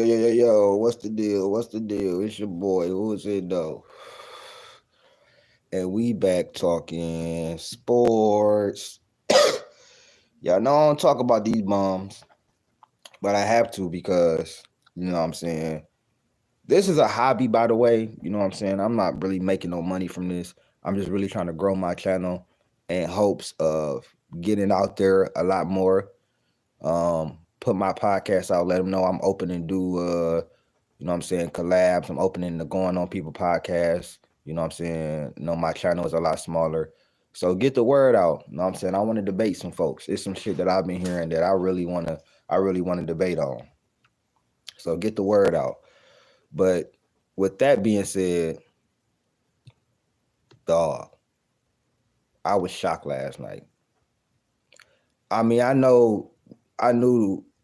Yo, what's the deal? What's the deal? It's your boy. Who is it though? And we back talking sports. Y'all know I don't talk about these bombs, but I have to because you know what I'm saying. This is a hobby, by the way. You know what I'm saying. I'm not really making no money from this. I'm just really trying to grow my channel in hopes of getting out there a lot more. Put my podcast out, let them know I'm open and do you know what I'm saying, collabs. I'm opening the Going On People podcast. You know what I'm saying? You know, my channel is a lot smaller. So get the word out. You know what I'm saying? I want to debate some folks. It's some shit that I've been hearing that I really want to debate on. So get the word out. But with that being said, dog, I was shocked last night. I mean, I knew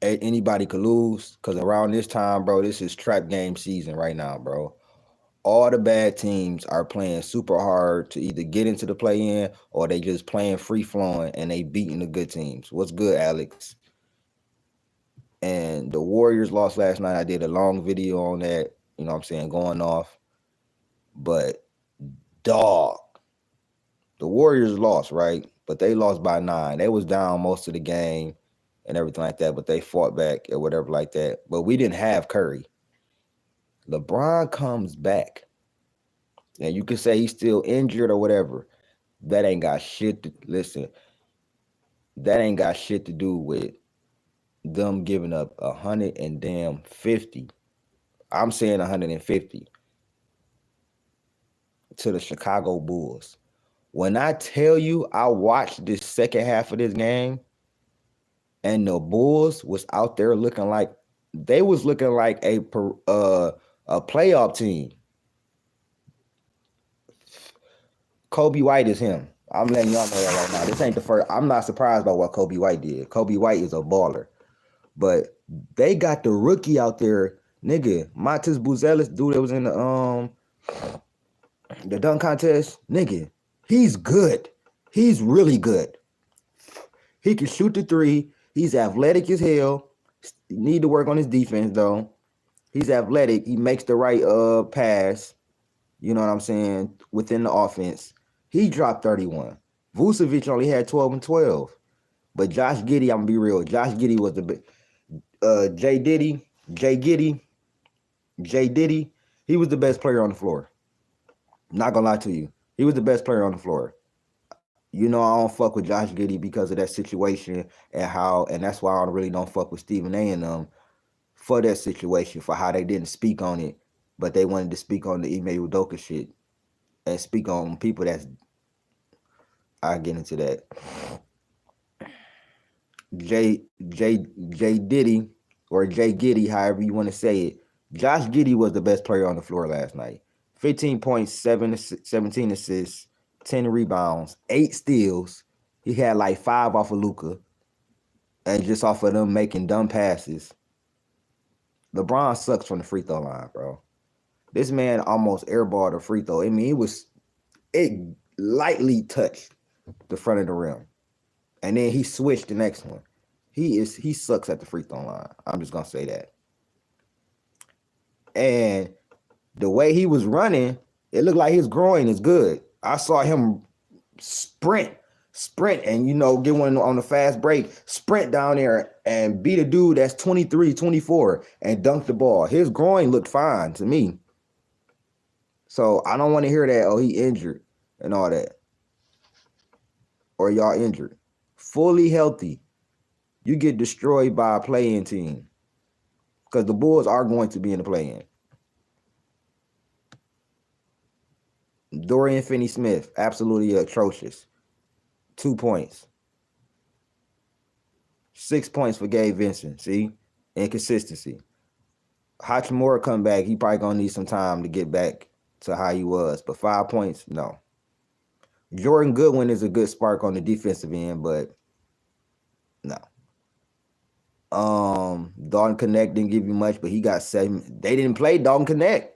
anybody could lose because around this time, bro, this is trap game season right now, bro. All the bad teams are playing super hard to either get into the play in or they just playing free flowing and they beating the good teams. What's good, Alex? And the Warriors lost last night. I did a long video on that, you know what I'm saying, going off. But dog, the Warriors lost, right? But they lost by 9. They was down most of the game and everything like that, but they fought back or whatever like that. But we didn't have Curry. LeBron comes back. And you can say he's still injured or whatever. That ain't got shit to listen. That ain't got shit to do with them giving up 150. I'm saying 150 to the Chicago Bulls. When I tell you I watched this second half of this game and the Bulls was out there looking like they was looking like a playoff team. Kobe White is him. I'm letting y'all know that right now. This ain't the first. I'm not surprised by what Kobe White did. Kobe White is a baller. But they got the rookie out there, nigga. Montes Buzelis, dude that was in the dunk contest, nigga. He's good. He's really good. He can shoot the three. He's athletic as hell. Need to work on his defense though. He's athletic. He makes the right pass. You know what I'm saying? Within the offense. He dropped 31. Vucevic only had 12 and 12. But Josh Giddey, I'm gonna be real. Josh Giddey was the Jay Diddy, he was the best player on the floor. Not gonna lie to you. He was the best player on the floor. You know, I don't fuck with Josh Giddey because of that situation and that's why I really don't fuck with Stephen A and them for that situation, for how they didn't speak on it, but they wanted to speak on the Ime Udoka shit and speak on people that's I get into that. Jay Diddy or Jay Giddey, however you want to say it. Josh Giddey was the best player on the floor last night. 15 points, 17 assists, 10 rebounds, 8 steals. He had like 5 off of Luka. And just off of them making dumb passes. LeBron sucks from the free throw line, bro. This man almost airballed a free throw. I mean, it lightly touched the front of the rim. And then he switched the next one. He sucks at the free throw line. I'm just gonna say that. And the way he was running, it looked like his groin is good. I saw him sprint, and get one on the fast break, sprint down there and beat a dude that's 23, 24 and dunk the ball. His groin looked fine to me. So I don't want to hear that, oh, he injured and all that. Or y'all injured. Fully healthy, you get destroyed by a play-in team. Because the Bulls are going to be in the play-in. Dorian Finney-Smith, absolutely atrocious. 2 points. 6 points for Gabe Vincent. See? Inconsistency. Hachimura come back. He probably going to need some time to get back to how he was. But 5 points, no. Jordan Goodwin is a good spark on the defensive end, but no. Dalton Connect didn't give you much, but he got 7. They didn't play Dalton Connect.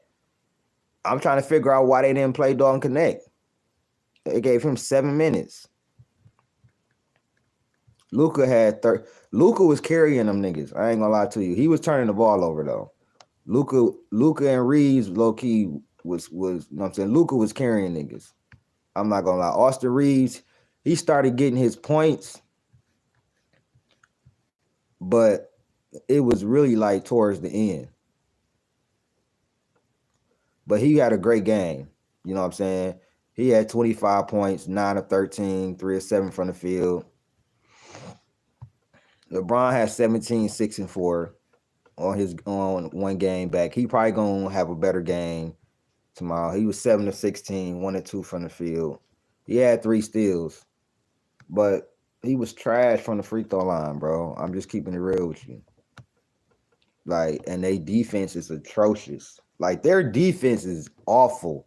I'm trying to figure out why they didn't play Dalton Connect. They gave him 7 minutes. Luka was carrying them niggas. I ain't gonna lie to you. He was turning the ball over though. Luca and Reeves low key was you know what I'm saying. Luca was carrying niggas. I'm not gonna lie. Austin Reeves, he started getting his points, but it was really like towards the end. But he had a great game. You know what I'm saying? He had 25 points, 9 of 13, 3 of 7 from the field. LeBron had 17, 6 and 4 on one game back. He probably gonna have a better game tomorrow. He was 7 of 16, 1 and 2 from the field. He had 3 steals, but he was trash from the free throw line, bro. I'm just keeping it real with you. Like, and their defense is atrocious. Like, their defense is awful.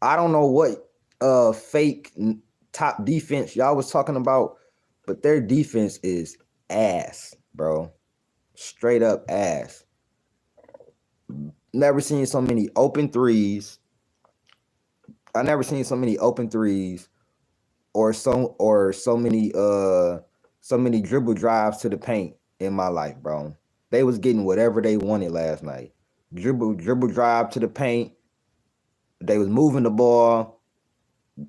I don't know what fake top defense y'all was talking about, but their defense is ass, bro. Straight up ass. Never seen so many open threes. I never seen so many open threes or so many dribble drives to the paint in my life, bro. They was getting whatever they wanted last night. Dribble drive to the paint. They was moving the ball.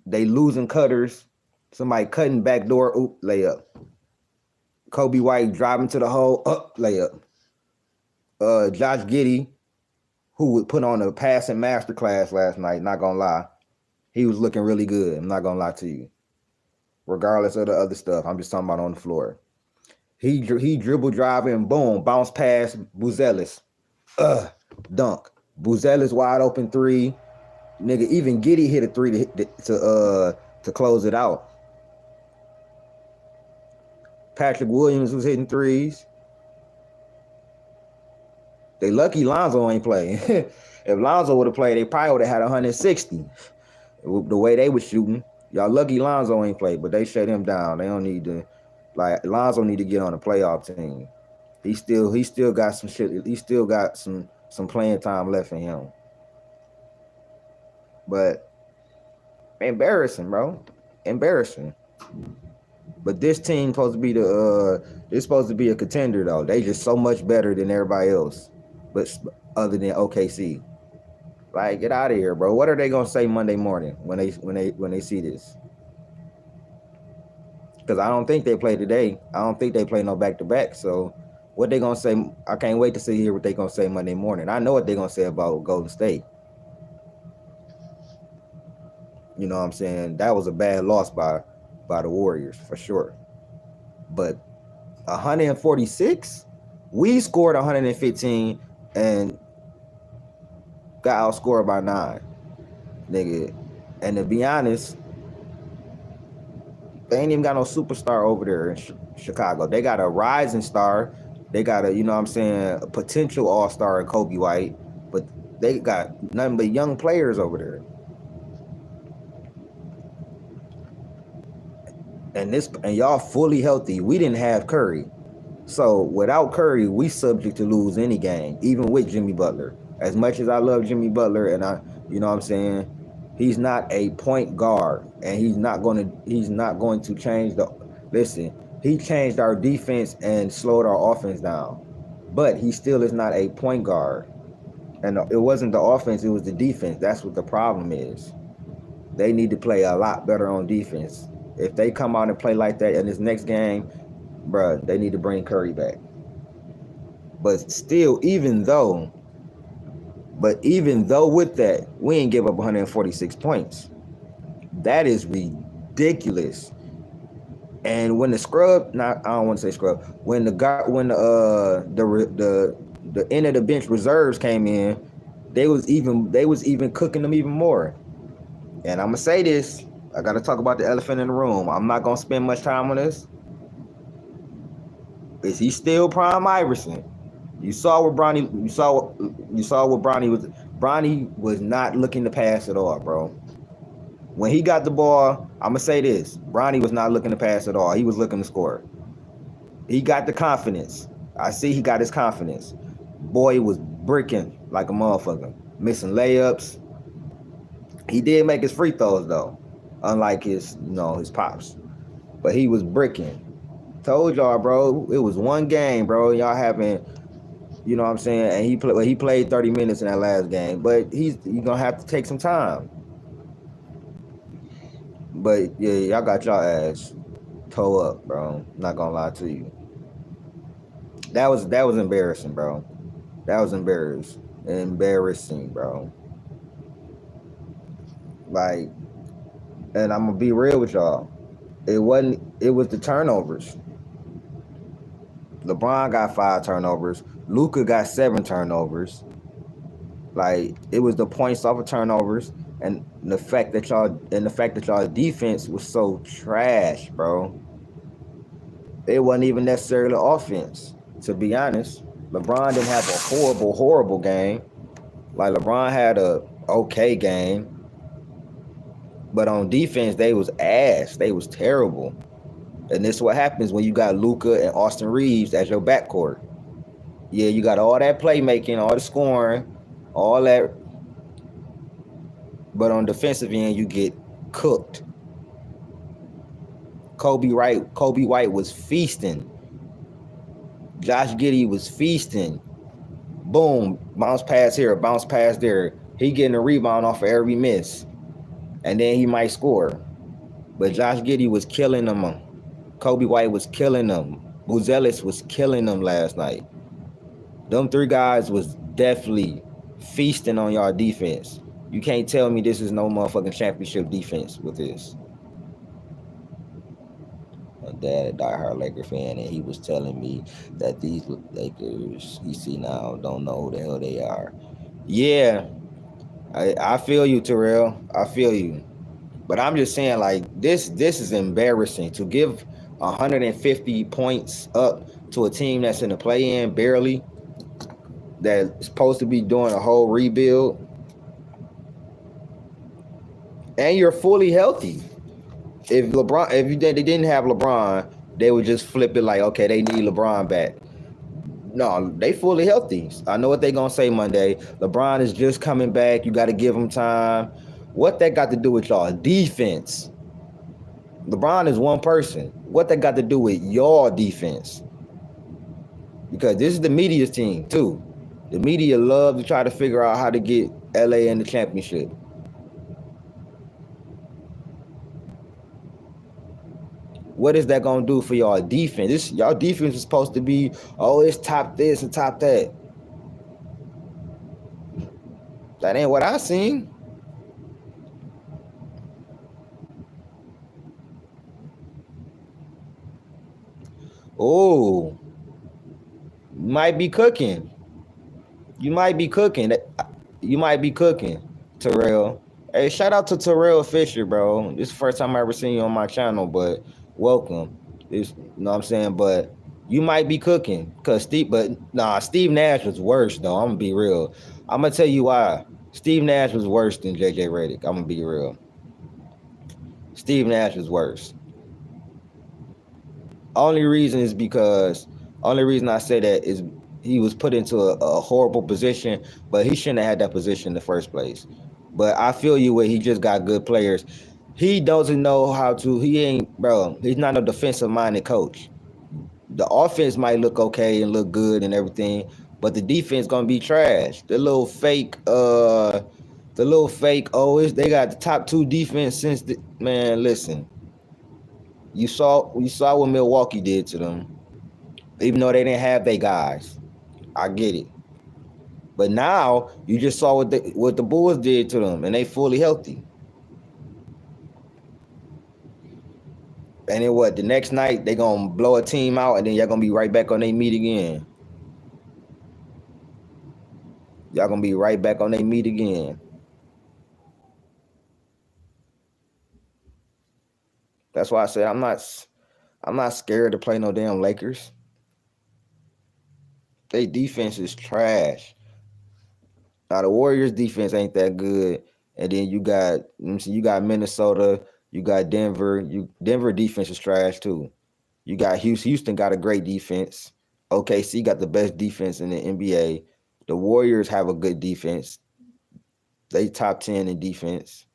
They losing cutters. Somebody cutting back door. Oop, layup. Kobe White driving to the hole. Up, layup. Josh Giddey, who would put on a passing masterclass last night, not gonna lie. He was looking really good. I'm not gonna lie to you. Regardless of the other stuff, I'm just talking about on the floor. He dribble driving, boom, bounce pass, Buzelis. Dunk. Buzelis wide open 3. Nigga, even Giddey hit a 3 to close it out. Patrick Williams was hitting 3s. They lucky Lonzo ain't playing. If Lonzo would have played, they probably would have had 160. The way they was shooting. Y'all lucky Lonzo ain't played, but they shut him down. They don't need to, like, Lonzo need to get on a playoff team. He still got some shit. He still got some playing time left in him. But embarrassing, bro. Embarrassing. But this team supposed to be it's supposed to be a contender though. They just so much better than everybody else. But other than OKC. Like, get out of here, bro. What are they gonna say Monday morning when they see this? Because I don't think they play today. I don't think they play no back-to-back. So what they gonna say? I can't wait to hear what they gonna say Monday morning. I know what they gonna say about Golden State. You know what I'm saying? That was a bad loss by the Warriors for sure. But 146, we scored 115 and got outscored by 9, nigga. And to be honest, they ain't even got no superstar over there in Chicago. They got a rising star. They got a, you know what I'm saying, a potential all-star in Kobe White, but they got nothing but young players over there. And y'all fully healthy. We didn't have Curry. So without Curry, we subject to lose any game, even with Jimmy Butler. As much as I love Jimmy Butler, and you know what I'm saying, he's not a point guard, and he's not going to change listen, he changed our defense and slowed our offense down. But he still is not a point guard. And it wasn't the offense, it was the defense. That's what the problem is. They need to play a lot better on defense. If they come out and play like that in this next game, bruh, they need to bring Curry back. But still, even though with that, we ain't give up 146 points. That is ridiculous. And when the scrub, I don't want to say scrub, when the end of the bench reserves came in, they was even cooking them even more. And I'm gonna say this, I gotta talk about the elephant in the room. I'm not gonna spend much time on this. Is he still Prime Iverson? You saw what Bronny was. Bronny was not looking to pass at all, bro. When he got the ball, I'm gonna say this: Bronny was not looking to pass at all. He was looking to score. He got the confidence. I see he got his confidence. Boy was bricking like a motherfucker, missing layups. He did make his free throws though, unlike his pops. But he was bricking. Told y'all, bro, it was one game, bro. Y'all having You know what I'm saying? And he played 30 minutes in that last game, but he's gonna have to take some time. But yeah, y'all got y'all ass toe up, bro. Not gonna lie to you. That was embarrassing, bro. That was embarrassing, bro. Like, and I'm gonna be real with y'all. It wasn't. It was the turnovers. LeBron got 5 turnovers. Luka got 7 turnovers. Like it was the points off of turnovers and the fact that y'all defense was so trash, bro. It wasn't even necessarily offense. To be honest, LeBron didn't have a horrible game. Like LeBron had a okay game, but on defense they was ass. They was terrible. And this is what happens when you got Luka and Austin Reeves as your backcourt. Yeah, you got all that playmaking, all the scoring, all that, but on defensive end you get cooked. Kobe White was feasting. Josh Giddey was feasting. Boom, bounce pass here, bounce pass there. He getting a rebound off of every miss, and then he might score. But Josh Giddey was killing them. Kobe White was killing them. Buzelis was killing them last night. Them 3 guys was definitely feasting on y'all defense. You can't tell me this is no motherfucking championship defense with this. My dad, a diehard Laker fan, and he was telling me that these Lakers he see now don't know who the hell they are. Yeah, I feel you, Terrell. I feel you. But I'm just saying, like, this is embarrassing to give 150 points up to a team that's in the play-in barely, that's supposed to be doing a whole rebuild, and you're fully healthy. If they didn't have LeBron, they would just flip it like, okay, they need LeBron back. No, they fully healthy. I know what they gonna say Monday. LeBron is just coming back. You got to give him time. What that got to do with y'all defense? LeBron is one person. What that got to do with y'all defense? Because this is the media's team too. The media love to try to figure out how to get LA in the championship. What is that gonna do for y'all defense? Y'all defense is supposed to be, oh, it's top this and top that. That ain't what I seen. Oh, might be cooking. You might be cooking. You might be cooking, Terrell. Hey, shout out to Terrell Fisher, bro. This is the first time I ever seen you on my channel, but welcome. You know what I'm saying? But you might be cooking. Steve Nash was worse, though. I'm gonna be real. I'm gonna tell you why. Steve Nash was worse than JJ Redick. I'm gonna be real. Steve Nash was worse. Only reason I say that is he was put into a horrible position, but he shouldn't have had that position in the first place. But I feel you where he just got good players. He doesn't know how to. He's not a defensive minded coach. The offense might look okay and look good and everything, but the defense gonna be trash. They got the top 2 defense since man. Listen, you saw what Milwaukee did to them. Even though they didn't have their guys. I get it. But now you just saw what the Bulls did to them, and they fully healthy. And then what? The next night they gonna blow a team out, and then y'all gonna be right back on their meet again. Y'all gonna be right back on their meet again. That's why I said I'm not scared to play no damn Lakers. They defense is trash. Now the Warriors defense ain't that good, and then you got Minnesota, you got Denver. Denver defense is trash too. You got Houston. Houston got a great defense. OKC got the best defense in the NBA. The Warriors have a good defense. They top 10 in defense,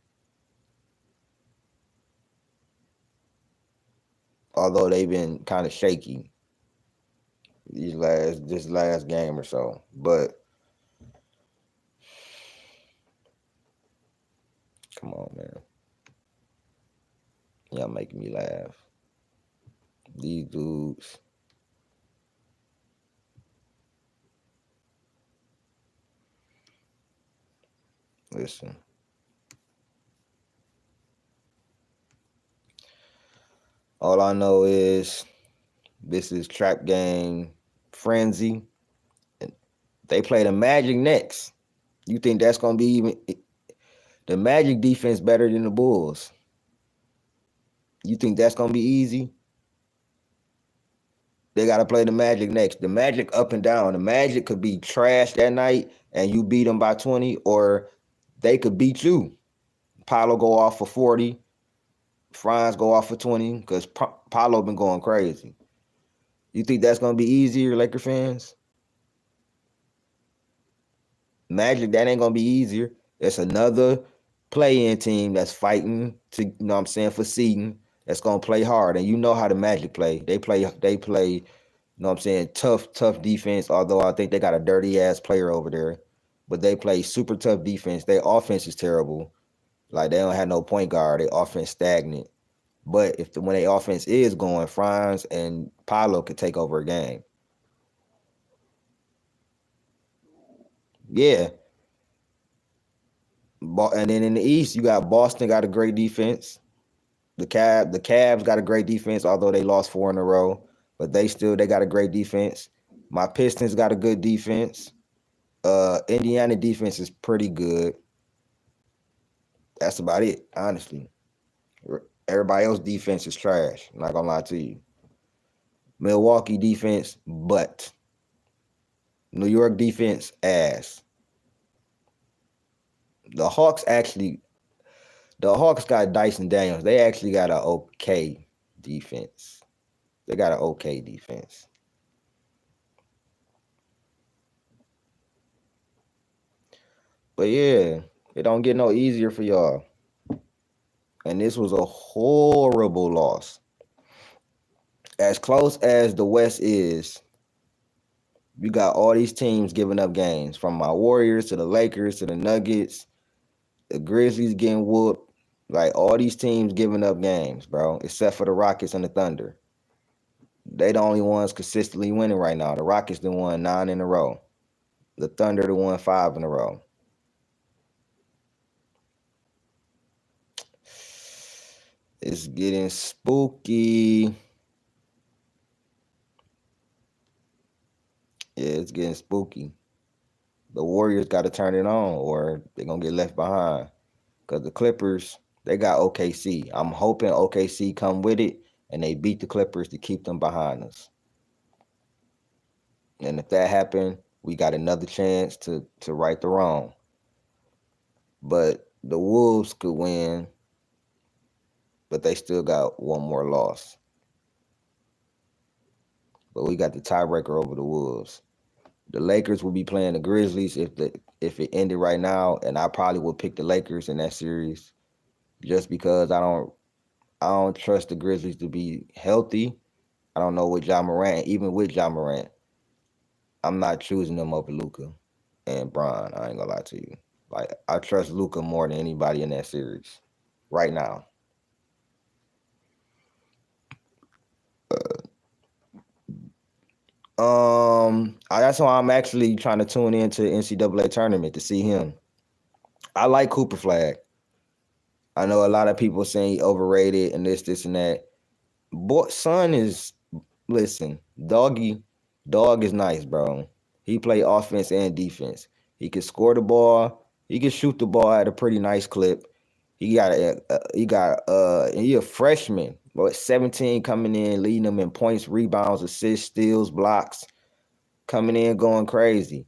although they've been kind of shaky. this last game or so. But come on, man. Y'all making me laugh. These dudes. Listen. All I know is this is Trap Game Frenzy. They play the Magic next. You think that's gonna be even the Magic defense better than the Bulls? You think that's gonna be easy? They gotta play the Magic next. The Magic up and down. The Magic could be trash that night and you beat them by 20, or they could beat you. Paolo go off for 40, Franz go off for 20, because Paolo been going crazy. You think that's gonna be easier, Laker fans? Magic, that ain't gonna be easier. It's another play-in team that's fighting to, you know what I'm saying, for seeding. That's gonna play hard. And you know how the Magic play. They play, you know what I'm saying, tough defense, although I think they got a dirty ass player over there. But they play super tough defense. Their offense is terrible. Like they don't have no point guard. Their offense stagnant. But when their offense is going, Franz and Paolo could take over a game. Yeah. And then in the East, you got Boston got a great defense. The Cavs got a great defense, although they lost 4 in a row. But they got a great defense. My Pistons got a good defense. Indiana defense is pretty good. That's about it, honestly. Everybody else defense is trash. I'm not gonna lie to you. Milwaukee defense, but New York defense, ass. The Hawks got Dyson Daniels. They actually got an okay defense. They got an okay defense. But yeah, it don't get no easier for y'all. And this was a horrible loss. As close as the West is, you got all these teams giving up games, from my Warriors to the Lakers to the Nuggets, the Grizzlies getting whooped. Like all these teams giving up games, bro, except for the Rockets and the Thunder. They the only ones consistently winning right now. The Rockets done won 9 in a row. The Thunder done won 5 in a row. It's getting spooky. Yeah, it's getting spooky. The Warriors got to turn it on or they're going to get left behind. Because the Clippers, they got OKC. I'm hoping OKC come with it and they beat the Clippers to keep them behind us. And if that happened, we got another chance to right the wrong. But the Wolves could win, but they still got one more loss. But we got the tiebreaker over the Wolves. The Lakers will be playing the Grizzlies if it ended right now, and I probably would pick the Lakers in that series, just because I don't trust the Grizzlies to be healthy. I don't know with Ja Morant. Even with Ja Morant, I'm not choosing them over Luka and Bron. I ain't gonna lie to you. Like I trust Luka more than anybody in that series right now. That's why I'm actually trying to tune into the NCAA tournament to see him. I like Cooper Flag. I know a lot of people saying he overrated and this and that. Boy, son is, listen, dog is nice, bro. He play offense and defense. He can score the ball. He can shoot the ball at a pretty nice clip. He a freshman, but 17 coming in, leading them in points, rebounds, assists, steals, blocks, coming in going crazy.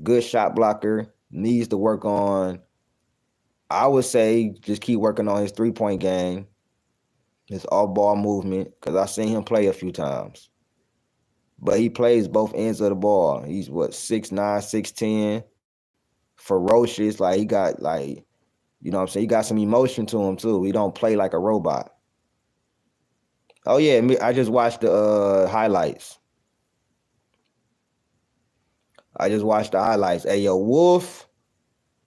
Good shot blocker. Needs to work on, I would say, just keep working on his 3-point game, his off-ball movement, because I've seen him play a few times. But he plays both ends of the ball. He's 6'9", 6'10", ferocious. Like he got you know what I'm saying? He got some emotion to him too. He don't play like a robot. Oh yeah, I just watched the highlights. I just watched the highlights. Hey, yo, Wolf,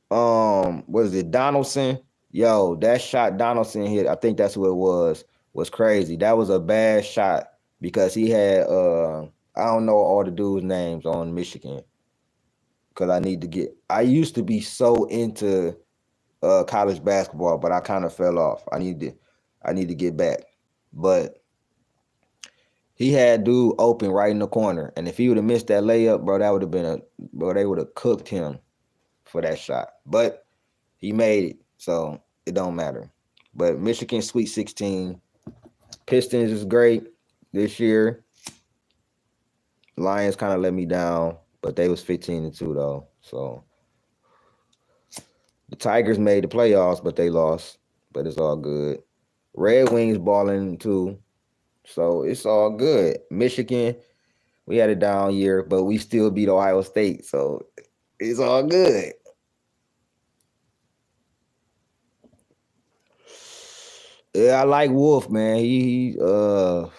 what is it, Donaldson? Yo, that shot Donaldson hit, I think that's what it was crazy. That was a bad shot because he had, I don't know all the dudes' names on Michigan because I used to be so into college basketball, but I kind of fell off. I need to get back. But he had dude open right in the corner, and if he would have missed that layup, bro, that would have been they would have cooked him for that shot. But he made it, so it don't matter. But Michigan Sweet 16, Pistons is great this year. Lions kind of let me down, but they was 15-2 though. So the Tigers made the playoffs, but they lost. But it's all good. Red Wings balling too, so it's all good. Michigan, we had a down year, but we still beat Ohio State, so it's all good. Yeah, I like Wolf, man. The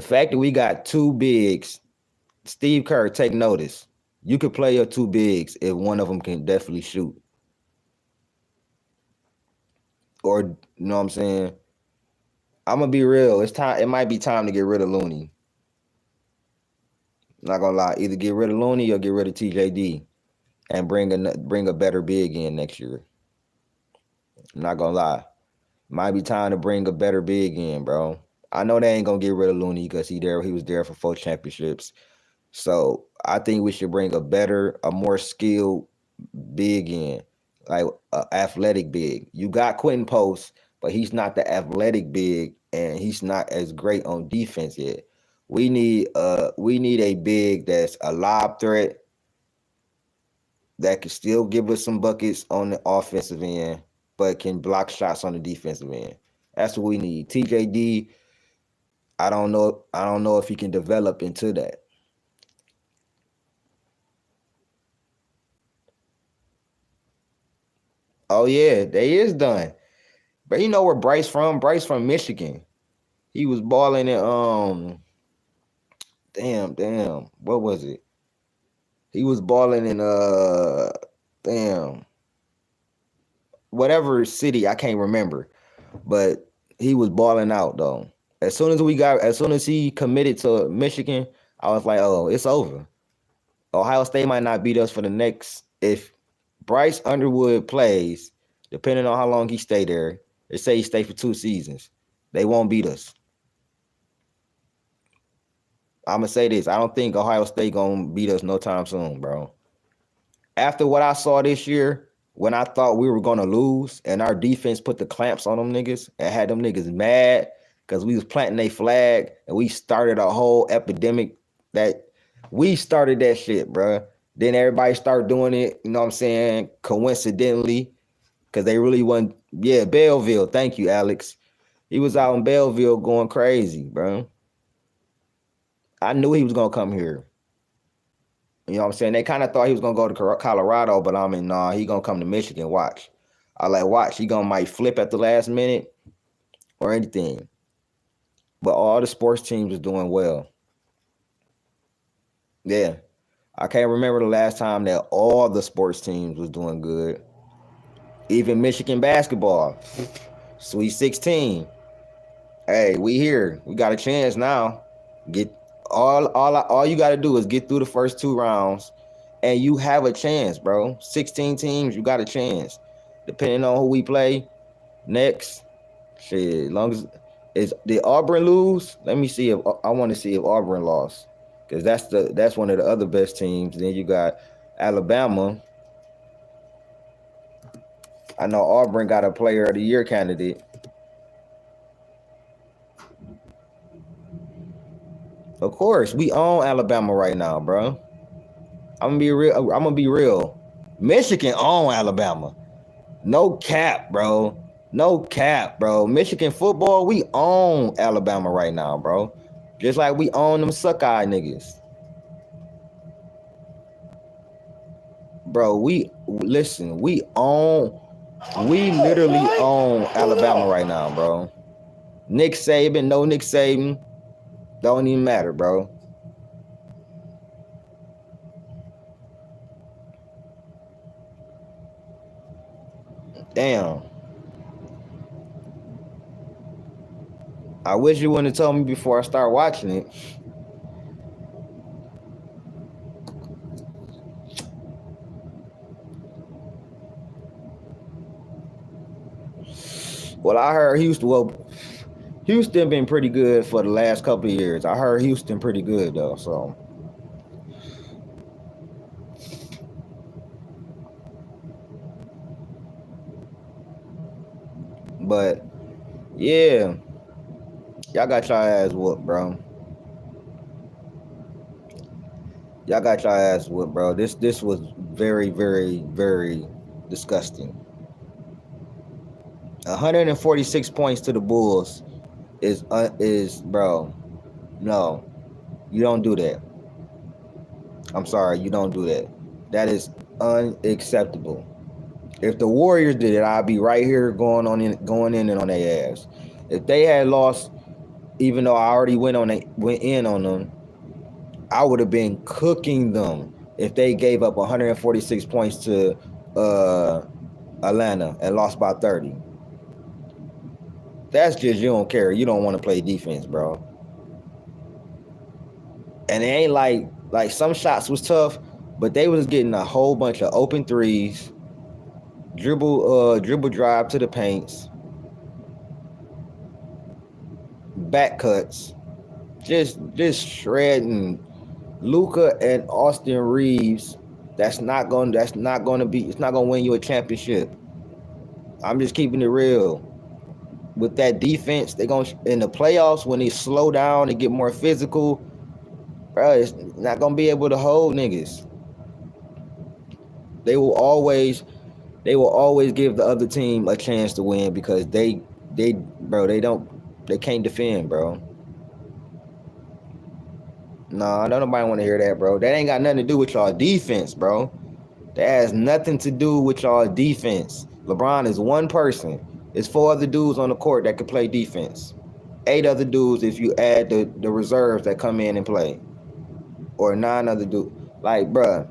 fact that we got two bigs, Steve Kerr, take notice. You could play your two bigs if one of them can definitely shoot. Or, you know what I'm saying? I'm gonna be real. It's time. It might be time to get rid of Looney. Not gonna lie. Either get rid of Looney or get rid of TJD and bring a better big in next year. I'm not gonna lie. Might be time to bring a better big in, bro. I know they ain't gonna get rid of Looney because he was there for 4 championships. So I think we should bring a more skilled big in, like athletic big. You got Quentin Post, but he's not the athletic big, and he's not as great on defense yet. We need a big that's a lob threat that can still give us some buckets on the offensive end, but can block shots on the defensive end. That's what we need. TJD, I don't know if he can develop into that. Oh yeah, they is done. But you know where Bryce from? Bryce from Michigan. He was balling in damn, what was it? He was balling in damn, whatever city, I can't remember. But he was balling out though. As soon as he committed to Michigan, I was like, oh, it's over. Ohio State might not beat us for the next. If Bryce Underwood plays, depending on how long he stay there, they say he stay for 2 seasons. They won't beat us. I'm gonna say this: I don't think Ohio State gonna beat us no time soon, bro. After what I saw this year, when I thought we were gonna lose, and our defense put the clamps on them niggas and had them niggas mad because we was planting a flag and we started a whole epidemic that we started that shit, bro. Then everybody started doing it, you know what I'm saying, coincidentally, because they really wasn't. Yeah, Belleville. Thank you, Alex. He was out in Belleville going crazy, bro. I knew he was gonna come here. You know what I'm saying? They kind of thought he was gonna go to Colorado, but I mean, nah, he gonna come to Michigan. Watch. I like watch. He gonna might flip at the last minute or anything. But all the sports teams is doing well. Yeah. I can't remember the last time that all the sports teams was doing good. Even Michigan basketball. Sweet 16. Hey, we here. We got a chance now. Get all you got to do is get through the first 2 rounds, and you have a chance, bro. 16 teams, you got a chance. Depending on who we play next, shit. As long as did Auburn lose? Let me see if I want to see if Auburn lost, because that's one of the other best teams. Then you got Alabama. I know Auburn got a Player of the Year candidate. Of course, we own Alabama right now, bro. I'm gonna be real. Michigan own Alabama. No cap, bro. No cap, bro. Michigan football, we own Alabama right now, bro. Just like we own them Suckeye niggas. Bro, we literally own Alabama right now, bro. Nick Saban, no Nick Saban, don't even matter, bro. Damn. I wish you wouldn't have told me before I start watching it. Well, I heard Houston. Well, Houston been pretty good for the last couple of years. I heard Houston pretty good though. So, but yeah, y'all got y'all ass whooped, bro. Y'all got y'all ass whooped, bro. This was very, very, very disgusting. 146 points to the Bulls is bro. No, you don't do that. I'm sorry, you don't do that. That is unacceptable. If the Warriors did it, I'd be right here going in and on their ass. If they had lost, even though I already went in on them, I would have been cooking them if they gave up 146 points to Atlanta and lost by 30. That's just you don't care. You don't want to play defense, bro. And it ain't like some shots was tough, but they was getting a whole bunch of open threes, dribble drive to the paints, back cuts, just shredding Luka and Austin Reeves. That's not going to be, it's not going to win you a championship. I'm just keeping it real. With that defense, they're going to, in the playoffs, when they slow down and get more physical, bro, it's not going to be able to hold niggas. They will always give the other team a chance to win because they can't defend, bro. Nah, don't nobody want to hear that, bro. That ain't got nothing to do with y'all defense, bro. That has nothing to do with y'all defense. LeBron is one person. It's 4 other dudes on the court that can play defense. 8 other dudes if you add the reserves that come in and play. Or 9 other dudes. Like, bruh,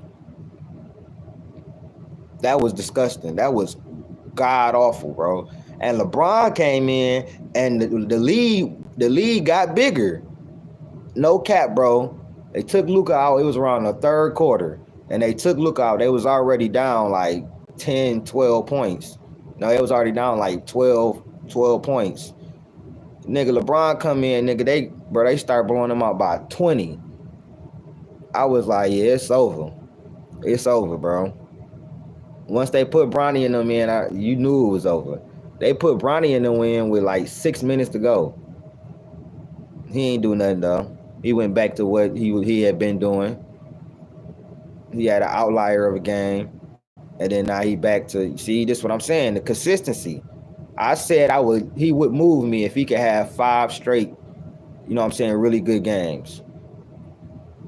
that was disgusting. That was god awful, bro. And LeBron came in and the league got bigger. No cap, bro. They took Luka out. It was around the third quarter. And they took Luka out. They was already down like 10, 12 points. No, it was already down like 12 points. Nigga, LeBron come in, nigga, they start blowing them out by 20. I was like, yeah, it's over. It's over, bro. Once they put Bronny in them in, you knew it was over. They put Bronny in them in with like 6 minutes to go. He ain't do nothing though. He went back to what he had been doing. He had an outlier of a game, and then now he back to see. This what I'm saying. The consistency. I said he would move me if he could have 5 straight. You know what I'm saying? Really good games.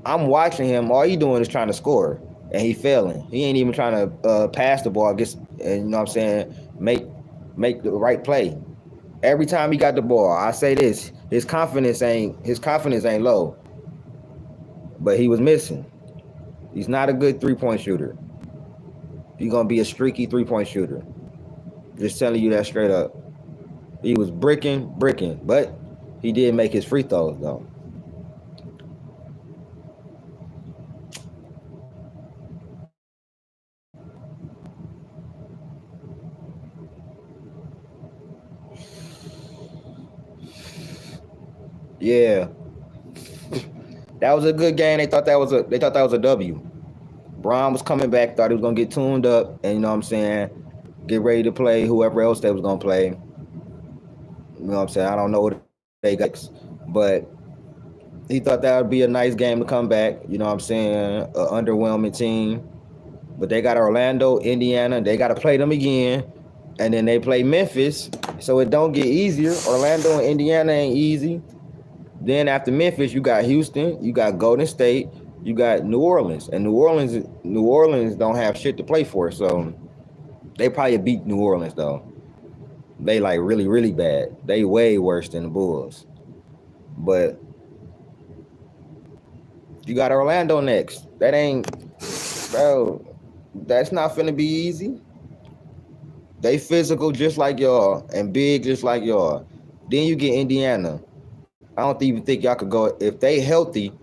I'm watching him. All he doing is trying to score, and he failing. He ain't even trying to pass the ball. And you know what I'm saying? Make the right play. Every time he got the ball, I say this: his confidence ain't low, but he was missing. He's not a good 3-point shooter. He's gonna be a streaky 3-point shooter. Just telling you that straight up. He was bricking, but he did make his free throws though. Yeah, that was a good game. They thought that was a W. Braun was coming back, thought he was gonna get tuned up, and you know what I'm saying, get ready to play whoever else they was gonna play. You know what I'm saying? I don't know what they got, but he thought that would be a nice game to come back. You know what I'm saying? An underwhelming team, but they got Orlando, Indiana. They got to play them again, and then they play Memphis. So it don't get easier. Orlando and Indiana ain't easy. Then after Memphis, you got Houston, you got Golden State, you got New Orleans, and New Orleans don't have shit to play for. So they probably beat New Orleans though. They like really, really bad. They way worse than the Bulls. But you got Orlando next. That ain't, bro. That's not finna be easy. They physical just like y'all and big just like y'all. Then you get Indiana. I don't even think y'all could go if they healthy.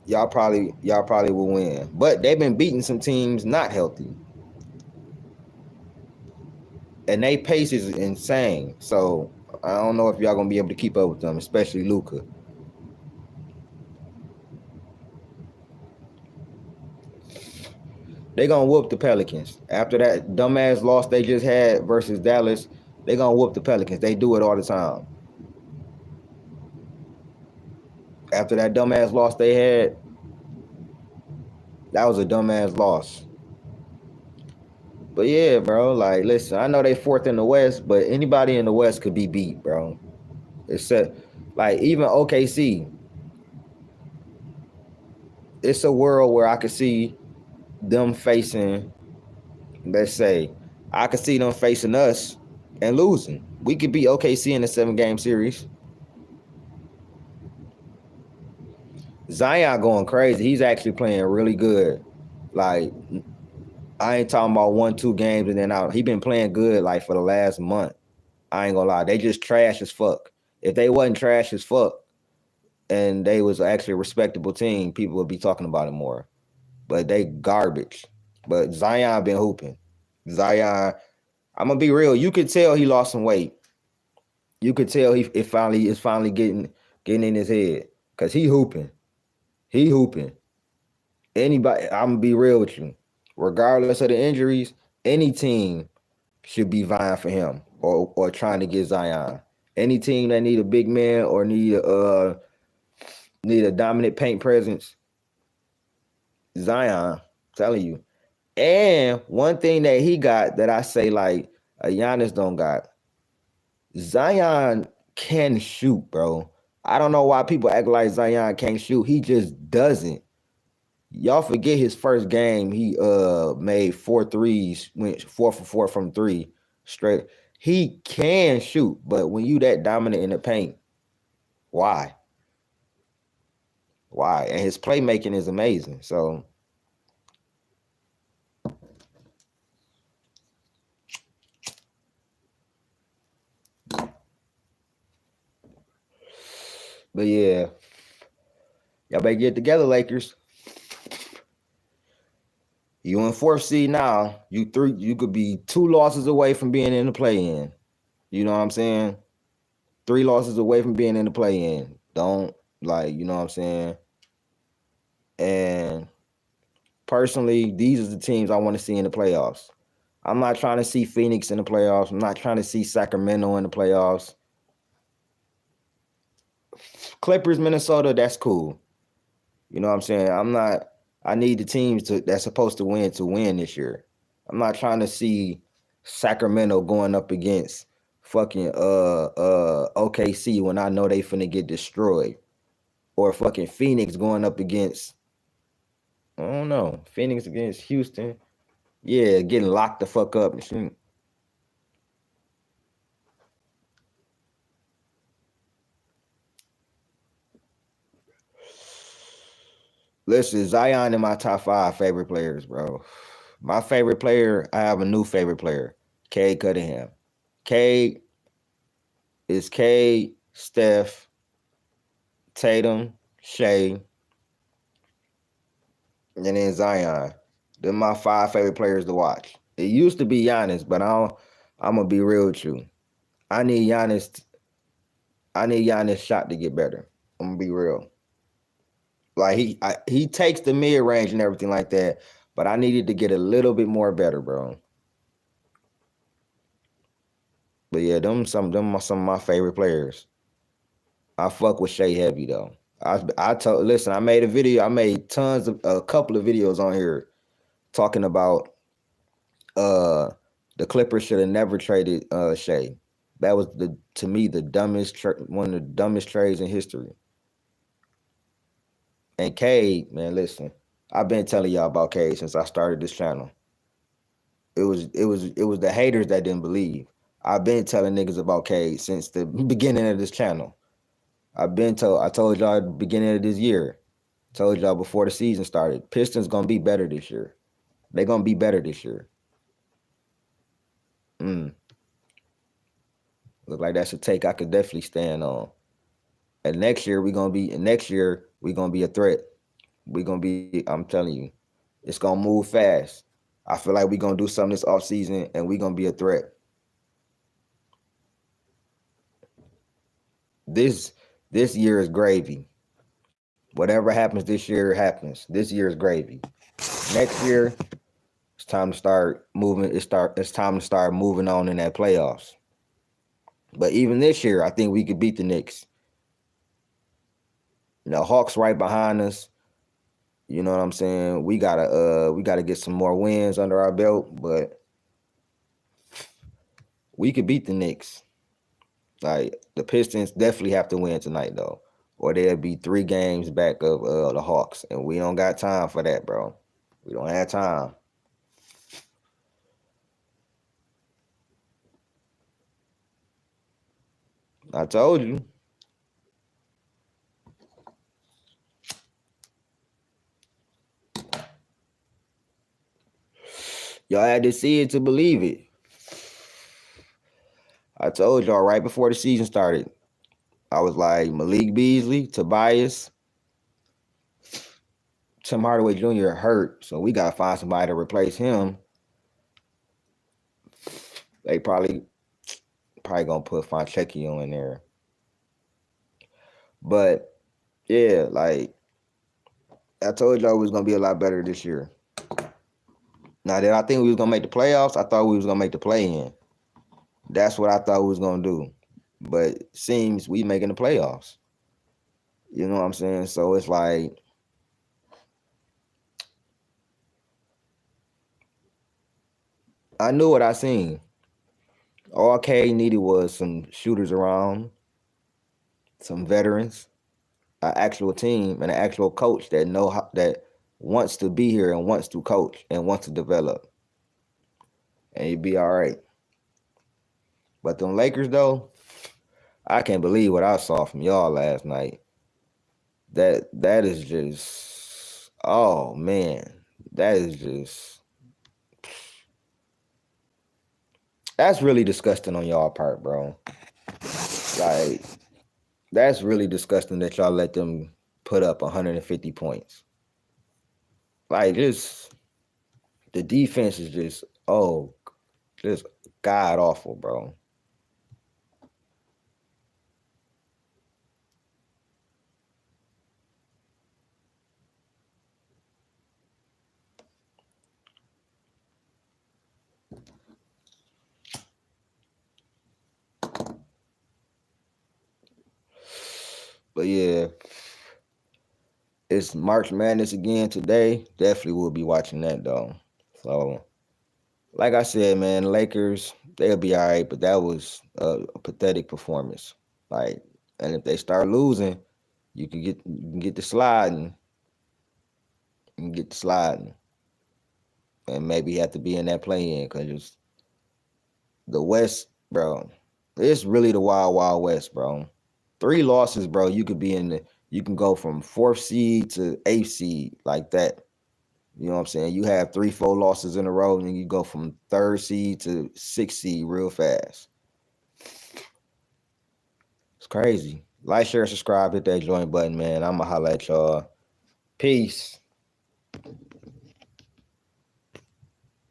Y'all probably will win. But they've been beating some teams not healthy, and they pace is insane. So I don't know if y'all gonna be able to keep up with them, especially Luka. They gonna whoop the Pelicans after that dumbass loss they just had versus Dallas. They gonna whoop the Pelicans. They do it all the time. After that dumbass loss they had, that was a dumbass loss. But yeah, bro, like listen, I know they fourth in the West, but anybody in the West could be beat, bro. Except like even OKC. It's a world where I could see them facing, let's say, I could see them facing us and losing. We could beat OKC in a 7-game series. Zion going crazy. He's actually playing really good. Like I ain't talking about 1-2 games and then out. He been playing good like for the last month. I ain't gonna lie. They just trash as fuck. If they wasn't trash as fuck and they was actually a respectable team, people would be talking about it more. But they garbage. But Zion been hooping. Zion, I'm gonna be real. You could tell he lost some weight. You could tell it's finally getting in his head because he hooping. He hooping. Anybody, I'm gonna be real with you. Regardless of the injuries, any team should be vying for him or trying to get Zion. Any team that need a big man or need a dominant paint presence, Zion. I'm telling you. And one thing that he got that I say like Giannis don't got, Zion can shoot, bro. I don't know why people act like Zion can't shoot. He just doesn't. Y'all forget his first game. He made 4 threes, went 4 for 4 from three straight. He can shoot, but when you that dominant in the paint, why? Why? And his playmaking is amazing. So but yeah, y'all better get together, Lakers. You in fourth seed now. You could be 2 losses away from being in the play-in. You know what I'm saying? 3 losses away from being in the play-in. Don't like, you know what I'm saying? And personally, these are the teams I want to see in the playoffs. I'm not trying to see Phoenix in the playoffs. I'm not trying to see Sacramento in the playoffs. Clippers, Minnesota, that's cool. You know what I'm saying? I need the teams that's supposed to win this year. I'm not trying to see Sacramento going up against fucking OKC when I know they finna get destroyed. Or fucking Phoenix going up against, I don't know, Phoenix against Houston. Yeah, getting locked the fuck up. Listen, Zion in my top 5 favorite players, bro. My favorite player, I have a new favorite player, Cade Cunningham. Cade is Cade, Steph, Tatum, Shea, and then Zion. They're my 5 favorite players to watch. It used to be Giannis, but I'm gonna be real with you. I need Giannis. I need Giannis' shot to get better. I'm gonna be real. Like he takes the mid range and everything like that, but I needed to get a little bit more better, bro. But yeah, them are some of my favorite players. I fuck with Shea heavy though. I told listen, I made a video. I made a couple of videos on here talking about uh the Clippers should have never traded Shea. That was to me the one of the dumbest trades in history. And Cade, man, listen, I've been telling y'all about Cade since I started this channel. It was the haters that didn't believe. I've been telling niggas about Cade since the beginning of this channel. I told y'all at the beginning of this year. Told y'all before the season started. Pistons gonna be better this year. They're gonna be better this year. Look like that's a take I could definitely stand on. And next year we gonna be a threat. We gonna be. I'm telling you, it's gonna move fast. I feel like we gonna do something this off season, and we gonna be a threat. This this year is gravy. Whatever happens this year happens. This year is gravy. Next year, it's time to start moving. It's time to start moving on in that playoffs. But even this year, I think we could beat the Knicks. Hawks right behind us. You know what I'm saying? We gotta get some more wins under our belt, but we could beat the Knicks. Like the Pistons definitely have to win tonight though, or they'll be 3 games back of the Hawks, and we don't got time for that, bro. We don't have time. I told you. Y'all had to see it to believe it. I told y'all right before the season started. I was like Malik Beasley, Tobias, Tim Hardaway Jr. hurt, so we gotta find somebody to replace him. They probably gonna put Fonseca in there. But yeah, like I told y'all, it was gonna be a lot better this year. Now that I think we was gonna make the playoffs, I thought we was gonna make the play-in. That's what I thought we was gonna do. But it seems we making the playoffs. You know what I'm saying? So it's like I knew what I seen. All K needed was some shooters around, some veterans, an actual team, and an actual coach that wants to be here and wants to coach and wants to develop, and he'd be all right. But them Lakers though, I can't believe what I saw from y'all last night. That is just, oh man, that is just, that's really disgusting on y'all part, bro. Like that's really disgusting that y'all let them put up 150 points. Like just the defense is just god awful, bro. But yeah, it's March Madness again today. Definitely will be watching that though. So, like I said, man, Lakers they'll be all right, but that was a pathetic performance. Like, and if they start losing, you can get the sliding, you can get the sliding, and maybe have to be in that play-in because the West, bro. It's really the wild, wild West, bro. 3 losses, bro. You can go from 4th seed to 8th seed like that. You know what I'm saying? You have 3, 4 losses in a row, and you go from 3rd seed to 6th seed real fast. It's crazy. Like, share, subscribe, hit that join button, man. I'ma holla at y'all. Peace.